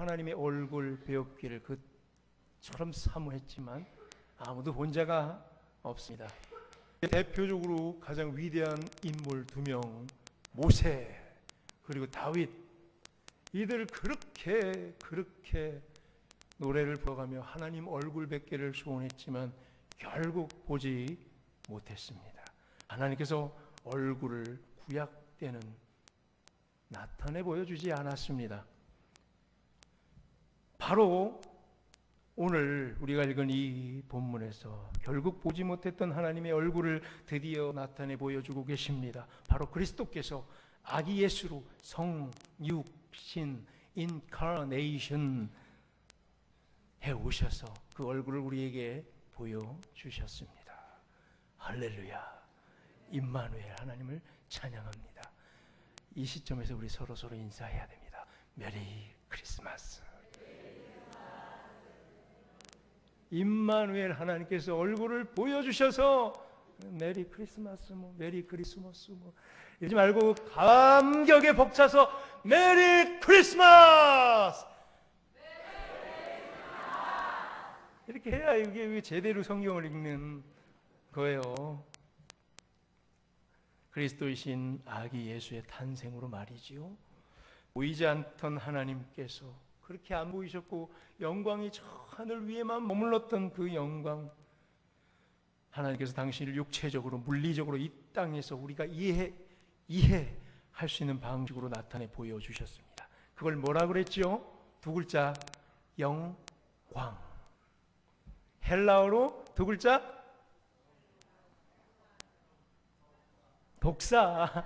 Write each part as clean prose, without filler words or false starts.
하나님의 얼굴 배우기를 그처럼 사모했지만 아무도 본 자가 없습니다. 대표적으로 가장 위대한 인물 2명, 모세 그리고 다윗, 이들 그렇게 노래를 부어가며 하나님 얼굴 뵙기를 소원했지만 결국 보지 못했습니다. 하나님께서 얼굴을 구약 때는 나타내 보여주지 않았습니다. 바로 오늘 우리가 읽은 이 본문에서 결국 보지 못했던 하나님의 얼굴을 드디어 나타내 보여주고 계십니다. 바로 그리스도께서 아기 예수로 성육신 인카네이션 해 오셔서 그 얼굴을 우리에게 보여주셨습니다. 할렐루야. 임마누엘, 하나님을 찬양합니다. 이 시점에서 우리 서로 인사해야 됩니다. 메리 크리스마스. 임마누엘, 하나님께서 얼굴을 보여주셔서 메리 크리스마스, 메리 크리스마스 이러지 말고 감격에 벅차서 메리 크리스마스! 이렇게 해야 이게 제대로 성경을 읽는 거예요. 그리스도이신 아기 예수의 탄생으로 말이지요. 보이지 않던 하나님께서 그렇게 안 보이셨고 영광이 저 하늘 위에만 머물렀던 그 영광, 하나님께서 당신을 육체적으로 물리적으로 이 땅에서 우리가 이해할 수 있는 방식으로 나타내 보여주셨습니다. 그걸 뭐라 그랬죠? 2글자 영광. 헬라어로 2글자 독사.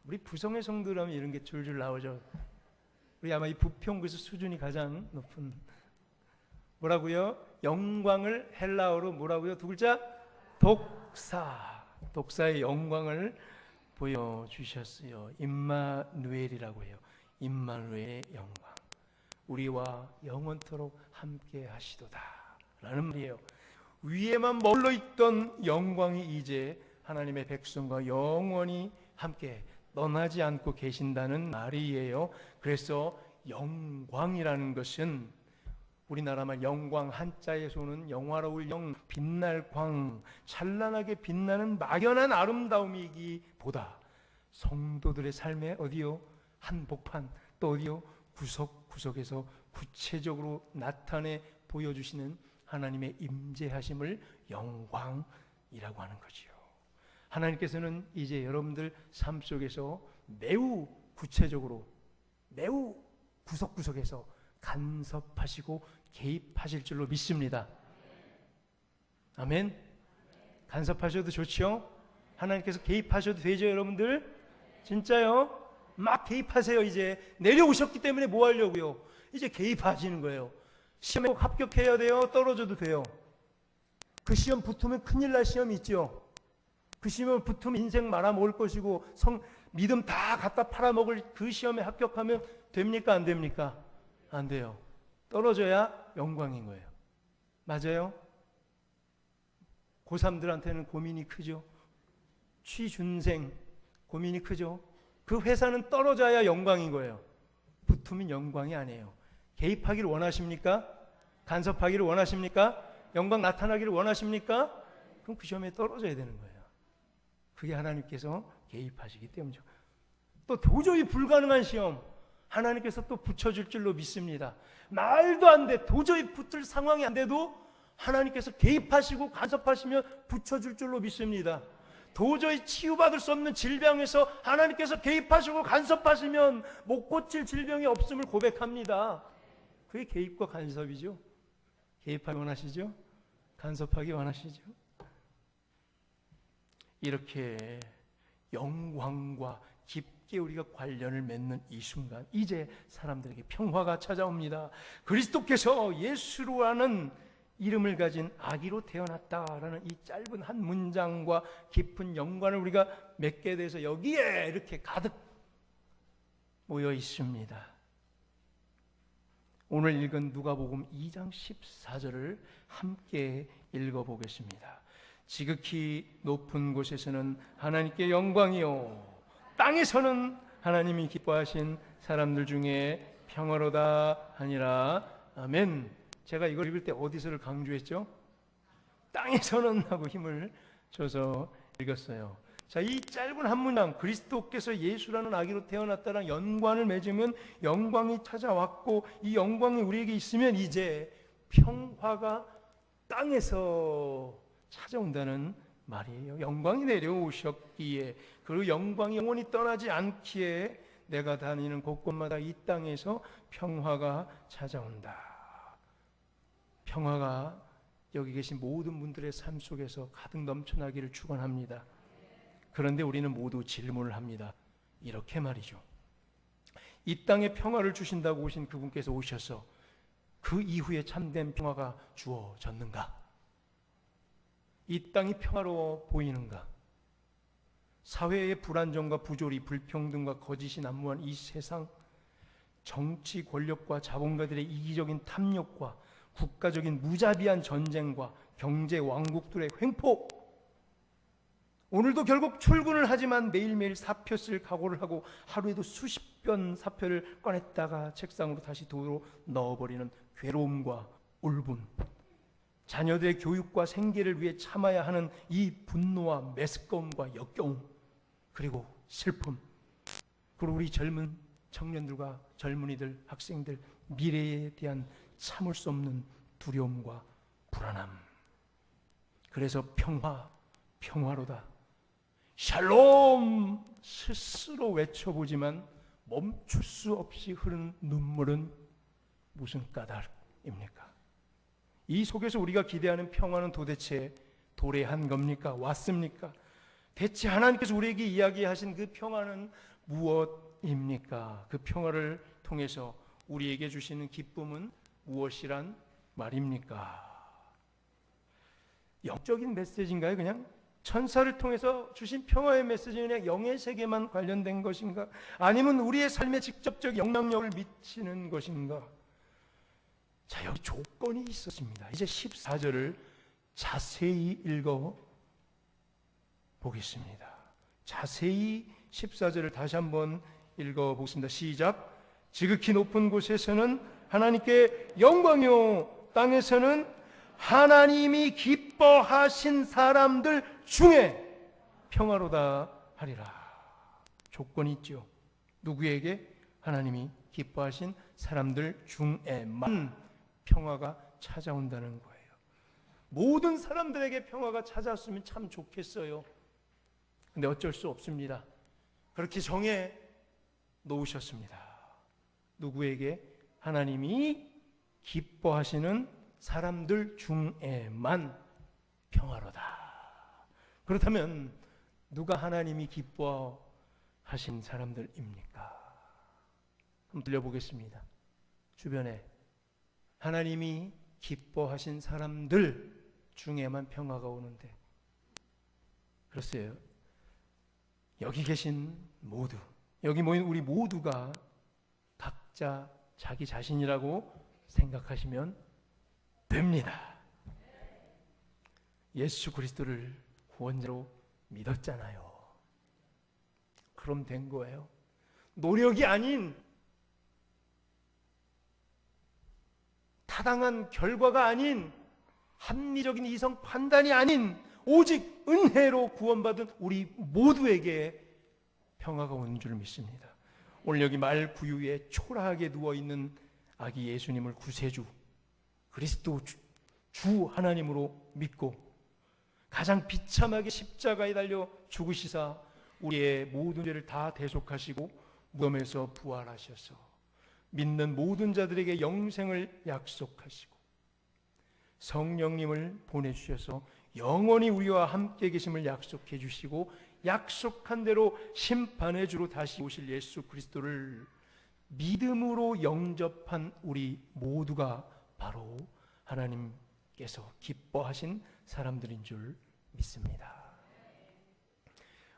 우리 부성의 성도라면 이런 게 줄줄 나오죠. 우리 아마 이 부평구에서 수준이 가장 높은, 뭐라고요? 영광을 헬라어로 뭐라고요? 2글자 독사. 독사의 영광을 보여주셨어요. 임마누엘이라고 해요. 임마누엘의 영광. 우리와 영원토록 함께 하시도다 라는 말이에요. 위에만 머물러 있던 영광이 이제 하나님의 백성과 영원히 함께 떠나지 않고 계신다는 말이에요. 그래서 영광이라는 것은 우리나라 말 영광, 한자에서 오는 영화로울 영, 빛날 광, 찬란하게 빛나는 막연한 아름다움이기보다 성도들의 삶에 어디요? 한복판, 또 어디요? 구석구석에서 구체적으로 나타내 보여주시는 하나님의 임재하심을 영광이라고 하는 거지요. 하나님께서는 이제 여러분들 삶 속에서 매우 구체적으로, 매우 구석구석에서 간섭하시고 개입하실 줄로 믿습니다. 아멘. 간섭하셔도 좋죠? 하나님께서 개입하셔도 되죠, 여러분들? 진짜요? 막 개입하세요. 이제 내려오셨기 때문에 뭐 하려고요? 이제 개입하시는 거예요. 시험에 꼭 합격해야 돼요? 떨어져도 돼요? 그 시험 붙으면 큰일 날 시험이 있죠. 그 시험을 붙으면 인생 말아먹을 것이고 믿음 다 갖다 팔아먹을 그 시험에 합격하면 됩니까? 안 됩니까? 안 돼요. 떨어져야 영광인 거예요. 맞아요? 고3들한테는 고민이 크죠. 취준생 고민이 크죠. 그 회사는 떨어져야 영광인 거예요. 붙으면 영광이 아니에요. 개입하기를 원하십니까? 간섭하기를 원하십니까? 영광 나타나기를 원하십니까? 그럼 그 시험에 떨어져야 되는 거예요. 그게 하나님께서 개입하시기 때문이죠. 또 도저히 불가능한 시험 하나님께서 또 붙여줄 줄로 믿습니다. 말도 안 돼. 도저히 붙을 상황이 안 돼도 하나님께서 개입하시고 간섭하시며 붙여줄 줄로 믿습니다. 도저히 치유받을 수 없는 질병에서 하나님께서 개입하시고 간섭하시면 못 고칠 질병이 없음을 고백합니다. 그게 개입과 간섭이죠. 개입하기 원하시죠? 간섭하기 원하시죠? 이렇게 영광과 깊게 우리가 관련을 맺는 이 순간 이제 사람들에게 평화가 찾아옵니다. 그리스도께서 예수라는 이름을 가진 아기로 태어났다라는 이 짧은 한 문장과 깊은 연관을 우리가 맺게 돼서 여기에 이렇게 가득 모여 있습니다. 오늘 읽은 누가복음 2장 14절을 함께 읽어보겠습니다. 지극히 높은 곳에서는 하나님께 영광이요 땅에서는 하나님이 기뻐하신 사람들 중에 평화로다 하니라. 아멘. 제가 이걸 읽을 때 어디서를 강조했죠? 땅에서는 하고 힘을 줘서 읽었어요. 자, 이 짧은 한 문장, 그리스도께서 예수라는 아기로 태어났다는 연관을 맺으면 영광이 찾아왔고, 이 영광이 우리에게 있으면 이제 평화가 땅에서 찾아온다는 말이에요. 영광이 내려오셨기에, 그 영광이 영원히 떠나지 않기에 내가 다니는 곳곳마다 이 땅에서 평화가 찾아온다. 평화가 여기 계신 모든 분들의 삶 속에서 가득 넘쳐나기를 축원합니다. 그런데 우리는 모두 질문을 합니다. 이렇게 말이죠. 이 땅에 평화를 주신다고 오신 그분께서 오셔서 그 이후에 참된 평화가 주어졌는가? 이 땅이 평화로워 보이는가? 사회의 불안정과 부조리, 불평등과 거짓이 난무한 이 세상, 정치 권력과 자본가들의 이기적인 탐욕과 국가적인 무자비한 전쟁과 경제 왕국들의 횡포, 오늘도 결국 출근을 하지만 매일매일 사표 쓸 각오를 하고 하루에도 수십 번 사표를 꺼냈다가 책상으로 다시 도로 넣어버리는 괴로움과 울분, 자녀들의 교육과 생계를 위해 참아야 하는 이 분노와 메스꺼움과 역겨움, 그리고 슬픔, 그리고 우리 젊은 청년들과 젊은이들, 학생들 미래에 대한 참을 수 없는 두려움과 불안함. 그래서 평화로다, 샬롬 스스로 외쳐보지만 멈출 수 없이 흐르는 눈물은 무슨 까닭입니까? 이 속에서 우리가 기대하는 평화는 도대체 도래한 겁니까? 왔습니까? 대체 하나님께서 우리에게 이야기하신 그 평화는 무엇입니까? 그 평화를 통해서 우리에게 주시는 기쁨은 무엇이란 말입니까? 영적인 메시지인가요? 그냥 천사를 통해서 주신 평화의 메시지는 그냥 영의 세계만 관련된 것인가? 아니면 우리의 삶에 직접적 영향력을 미치는 것인가? 자, 여기 조건이 있었습니다. 이제 14절을 자세히 읽어 보겠습니다. 자세히 14절을 다시 한번 읽어 보겠습니다. 시작. 지극히 높은 곳에서는 하나님께 영광이요, 땅에서는 하나님이 기뻐하신 사람들 중에 평화로다 하리라. 조건이 있죠. 누구에게? 하나님이 기뻐하신 사람들 중에만 평화가 찾아온다는 거예요. 모든 사람들에게 평화가 찾아왔으면 참 좋겠어요. 근데 어쩔 수 없습니다. 그렇게 정해 놓으셨습니다. 누구에게? 하나님이 기뻐하시는 사람들 중에만 평화로다. 그렇다면 누가 하나님이 기뻐하신 사람들입니까? 한번 들려보겠습니다. 주변에 하나님이 기뻐하신 사람들 중에만 평화가 오는데, 글쎄요, 여기 계신 모두, 여기 모인 우리 모두가 각자 자기 자신이라고 생각하시면 됩니다. 예수 그리스도를 구원자로 믿었잖아요. 그럼 된 거예요. 노력이 아닌, 타당한 결과가 아닌, 합리적인 이성 판단이 아닌 오직 은혜로 구원받은 우리 모두에게 평화가 오는 줄 믿습니다. 오늘 여기 말 구유에 초라하게 누워있는 아기 예수님을 구세주, 그리스도 주 하나님으로 믿고 가장 비참하게 십자가에 달려 죽으시사 우리의 모든 죄를 다 대속하시고 무덤에서 부활하셔서 믿는 모든 자들에게 영생을 약속하시고 성령님을 보내주셔서 영원히 우리와 함께 계심을 약속해 주시고 약속한 대로 심판의 주로 다시 오실 예수 그리스도를 믿음으로 영접한 우리 모두가 바로 하나님께서 기뻐하신 사람들인 줄 믿습니다.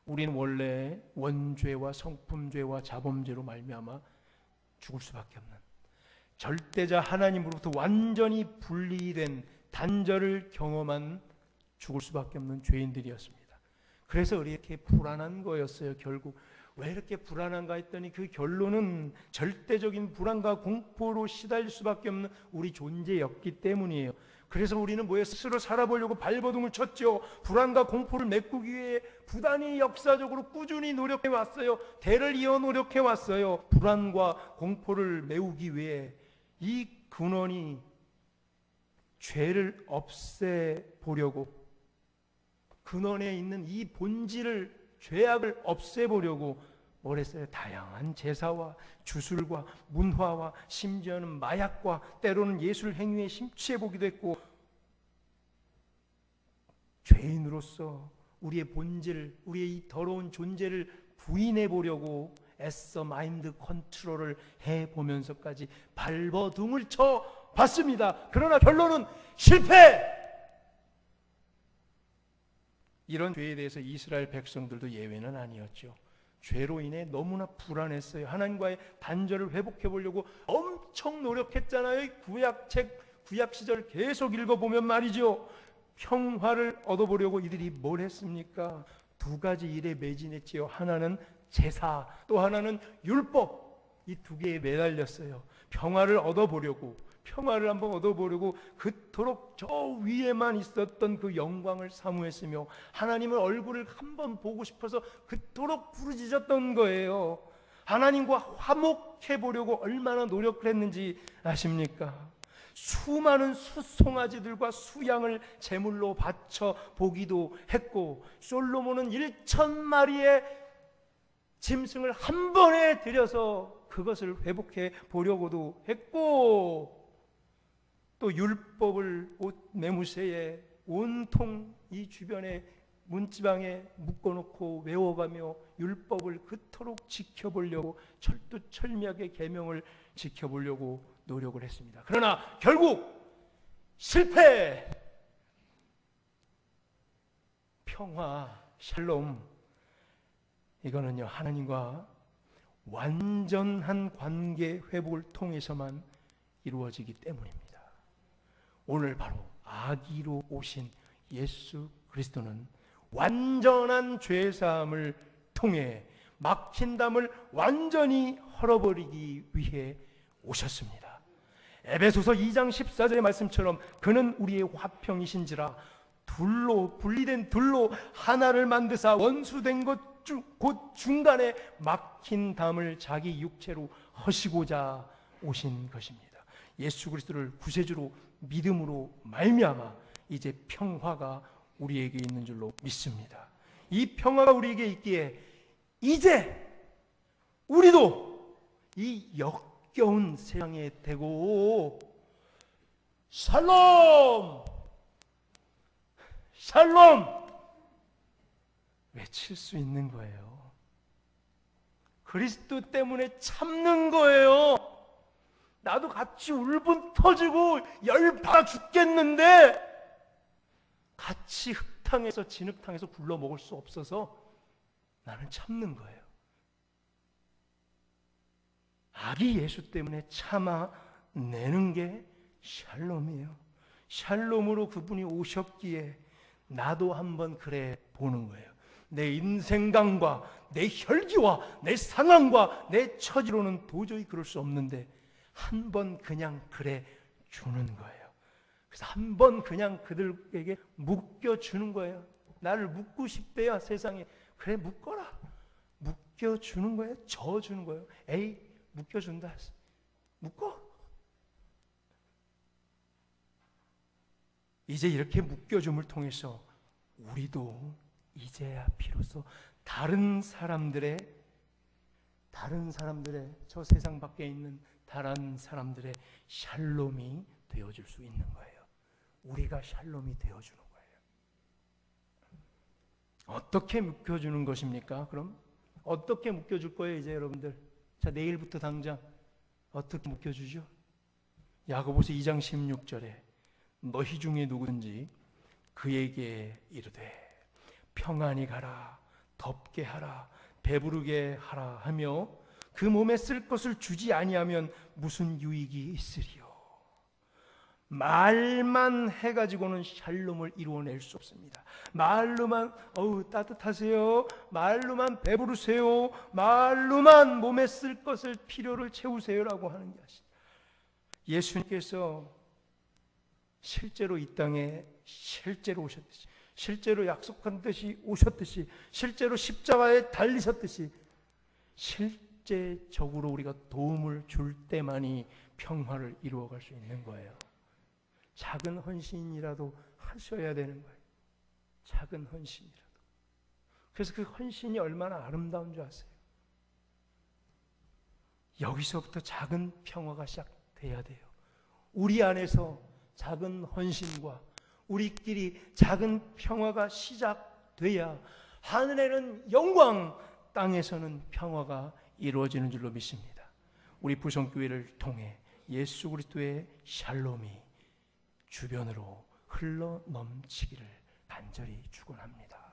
우리는 원래 원죄와 성품죄와 자범죄로 말미암아 죽을 수밖에 없는, 절대자 하나님으로부터 완전히 분리된 단절을 경험한 죽을 수밖에 없는 죄인들이었습니다. 그래서 이렇게 불안한 거였어요. 결국 왜 이렇게 불안한가 했더니 그 결론은 절대적인 불안과 공포로 시달릴 수밖에 없는 우리 존재였기 때문이에요. 그래서 우리는 뭐에 스스로 살아보려고 발버둥을 쳤죠. 불안과 공포를 메꾸기 위해 부단히 역사적으로 꾸준히 노력해 왔어요. 대를 이어 노력해 왔어요. 불안과 공포를 메우기 위해 이 근원이 죄를 없애보려고, 근원에 있는 이 본질을, 죄악을 없애보려고 뭘 했어요? 다양한 제사와 주술과 문화와 심지어는 마약과 때로는 예술 행위에 심취해보기도 했고, 죄인으로서 우리의 본질, 우리의 이 더러운 존재를 부인해보려고 애써 마인드 컨트롤을 해보면서까지 발버둥을 쳐봤습니다. 그러나 결론은 실패! 이런 죄에 대해서 이스라엘 백성들도 예외는 아니었죠. 죄로 인해 너무나 불안했어요. 하나님과의 단절을 회복해 보려고 엄청 노력했잖아요. 구약 시절 계속 읽어보면 말이죠. 평화를 얻어보려고 이들이 뭘 했습니까? 두 가지 일에 매진했지요. 하나는 제사, 또 하나는 율법. 이 두 개에 매달렸어요. 평화를 한번 얻어보려고 그토록 저 위에만 있었던 그 영광을 사모했으며 하나님의 얼굴을 한번 보고 싶어서 그토록 부르짖었던 거예요. 하나님과 화목해 보려고 얼마나 노력을 했는지 아십니까? 수많은 수송아지들과 수양을 제물로 바쳐 보기도 했고, 솔로몬은 1,000마리의 짐승을 한 번에 들여서 그것을 회복해 보려고도 했고, 또 율법을 옷 매무새에 온통 이 주변에 문지방에 묶어놓고 외워가며 율법을 그토록 지켜보려고, 철두철미하게 계명을 지켜보려고 노력을 했습니다. 그러나 결국 실패! 평화, 샬롬, 이거는요 하나님과 완전한 관계 회복을 통해서만 이루어지기 때문입니다. 오늘 바로 아기로 오신 예수 그리스도는 완전한 죄사함을 통해 막힌 담을 완전히 헐어버리기 위해 오셨습니다. 에베소서 2장 14절의 말씀처럼 그는 우리의 화평이신지라 둘로 분리된 둘로 하나를 만드사 원수된 것 곧 중간에 막힌 담을 자기 육체로 허시고자 오신 것입니다. 예수 그리스도를 구세주로 믿음으로 말미암아 이제 평화가 우리에게 있는 줄로 믿습니다. 이 평화가 우리에게 있기에 이제 우리도 이 역겨운 세상에 대고 샬롬! 샬롬! 외칠 수 있는 거예요. 그리스도 때문에 참는 거예요. 나도 같이 울분 터지고 열받아 죽겠는데 같이 흙탕에서 진흙탕에서 굴러 먹을 수 없어서 나는 참는 거예요. 아기 예수 때문에 참아내는 게 샬롬이에요. 샬롬으로 그분이 오셨기에 나도 한번 그래 보는 거예요. 내 인생관과 내 혈기와 내 상황과 내 처지로는 도저히 그럴 수 없는데 한번 그냥 그래 주는 거예요. 그래서 한번 그냥 그들에게 묶여주는 거예요. 나를 묶고 싶대요, 세상에. 그래, 묶어라. 묶여주는 거예요. 져주는 거예요. 에이, 묶여준다. 묶어. 이제 이렇게 묶여줌을 통해서 우리도 이제야 비로소 다른 사람들의 저 세상 밖에 있는 다른 사람들의 샬롬이 되어줄 수 있는 거예요. 우리가 샬롬이 되어주는 거예요. 어떻게 묶여주는 것입니까? 그럼 어떻게 묶여줄 거예요, 이제 여러분들? 자, 내일부터 당장 어떻게 묶여주죠? 야고보서 2장 16절에 너희 중에 누구든지 그에게 이르되 평안히 가라, 덥게 하라, 배부르게 하라 하며 그 몸에 쓸 것을 주지 아니하면 무슨 유익이 있으리요? 말만 해가지고는 샬롬을 이루어낼 수 없습니다. 말로만 따뜻하세요, 말로만 배부르세요, 말로만 몸에 쓸 것을 필요를 채우세요라고 하는 게 아니라 예수님께서 실제로 이 땅에 실제로 오셨듯이, 실제로 약속한 듯이 오셨듯이, 실제로 십자가에 달리셨듯이 실제적으로 우리가 도움을 줄 때만이 평화를 이루어갈 수 있는 거예요. 작은 헌신이라도 하셔야 되는 거예요. 작은 헌신이라도. 그래서 그 헌신이 얼마나 아름다운 줄 아세요? 여기서부터 작은 평화가 시작돼야 돼요. 우리 안에서 작은 헌신과 우리끼리 작은 평화가 시작돼야 하늘에는 영광, 땅에서는 평화가 이루어지는 줄로 믿습니다. 우리 부성교회를 통해 예수 그리스도의 샬롬이 주변으로 흘러 넘치기를 간절히 축원합니다.